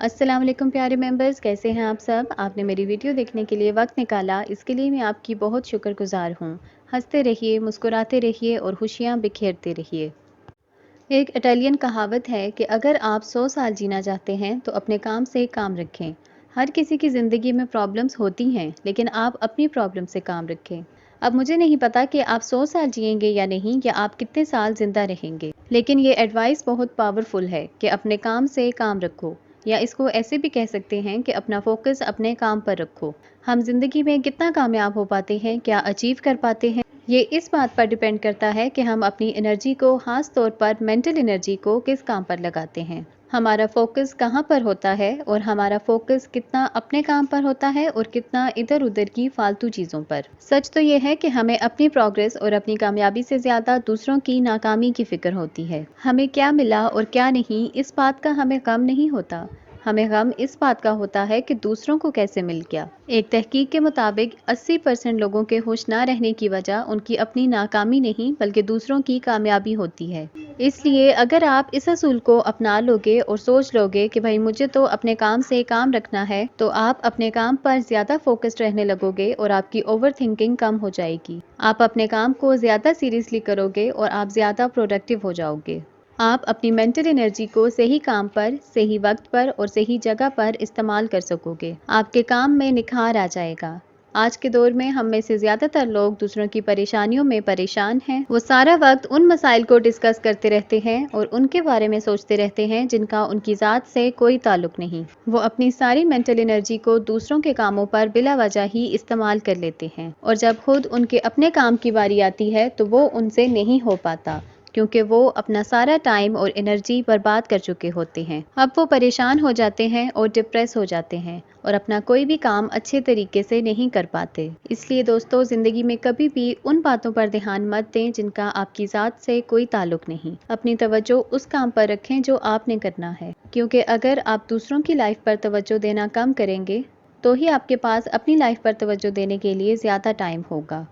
अस्सलाम वालेकुम प्यारे मेंबर्स, कैसे हैं आप सब। आपने मेरी वीडियो देखने के लिए वक्त निकाला, इसके लिए मैं आपकी बहुत शुक्रगुजार हूँ। हंसते रहिए, मुस्कुराते रहिए और खुशियाँ बिखेरते रहिए। एक इटालियन कहावत है कि अगर आप 100 साल जीना चाहते हैं तो अपने काम से काम रखें। हर किसी की ज़िंदगी में प्रॉब्लम्स होती हैं, लेकिन आप अपनी प्रॉब्लम से काम रखें। अब मुझे नहीं पता कि आप 100 साल जिएंगे या नहीं, या आप कितने साल ज़िंदा रहेंगे, लेकिन ये एडवाइस बहुत पावरफुल है कि अपने काम से काम रखो, या इसको ऐसे भी कह सकते हैं कि अपना फोकस अपने काम पर रखो। हम ज़िंदगी में कितना कामयाब हो पाते हैं, क्या अचीव कर पाते हैं, ये इस बात पर डिपेंड करता है कि हम अपनी एनर्जी को, खास तौर पर मेंटल एनर्जी को, किस काम पर लगाते हैं। हमारा फोकस कहाँ पर होता है, और हमारा फोकस कितना अपने काम पर होता है और कितना इधर उधर की फालतू चीज़ों पर। सच तो ये है कि हमें अपनी प्रोग्रेस और अपनी कामयाबी से ज़्यादा दूसरों की नाकामी की फ़िक्र होती है। हमें क्या मिला और क्या नहीं, इस बात का हमें गम नहीं होता। हमें गम इस बात का होता है कि दूसरों को कैसे मिल गया। एक तहकीक के मुताबिक 80% लोगों के खुश ना रहने की वजह उनकी अपनी नाकामी नहीं, बल्कि दूसरों की कामयाबी होती है। इसलिए अगर आप इस असूल को अपना लोगे और सोच लोगे कि भाई मुझे तो अपने काम से काम रखना है, तो आप अपने काम पर ज़्यादा फोकस्ड रहने लगोगे और आपकी ओवर थिंकिंग कम हो जाएगी। आप अपने काम को ज़्यादा सीरियसली करोगे और आप ज़्यादा प्रोडक्टिव हो जाओगे। आप अपनी मेंटल एनर्जी को सही काम पर, सही वक्त पर और सही जगह पर इस्तेमाल कर सकोगे। आपके काम में निखार आ जाएगा। आज के दौर में हम में से ज़्यादातर लोग दूसरों की परेशानियों में परेशान हैं। वो सारा वक्त उन मसाइल को डिस्कस करते रहते हैं और उनके बारे में सोचते रहते हैं जिनका उनकी ज़ात से कोई ताल्लुक नहीं। वो अपनी सारी मेंटल एनर्जी को दूसरों के कामों पर बिला वजह ही इस्तेमाल कर लेते हैं, और जब खुद उनके अपने काम की बारी आती है तो वो उनसे नहीं हो पाता, क्योंकि वो अपना सारा टाइम और एनर्जी बर्बाद कर चुके होते हैं। अब वो परेशान हो जाते हैं और डिप्रेस हो जाते हैं और अपना कोई भी काम अच्छे तरीके से नहीं कर पाते। इसलिए दोस्तों, ज़िंदगी में कभी भी उन बातों पर ध्यान मत दें जिनका आपकी ज़ात से कोई ताल्लुक नहीं। अपनी तवज्जो उस काम पर रखें जो आपने करना है, क्योंकि अगर आप दूसरों की लाइफ पर तवज्जो देना कम करेंगे तो ही आपके पास अपनी लाइफ पर तवज्जो देने के लिए ज़्यादा टाइम होगा।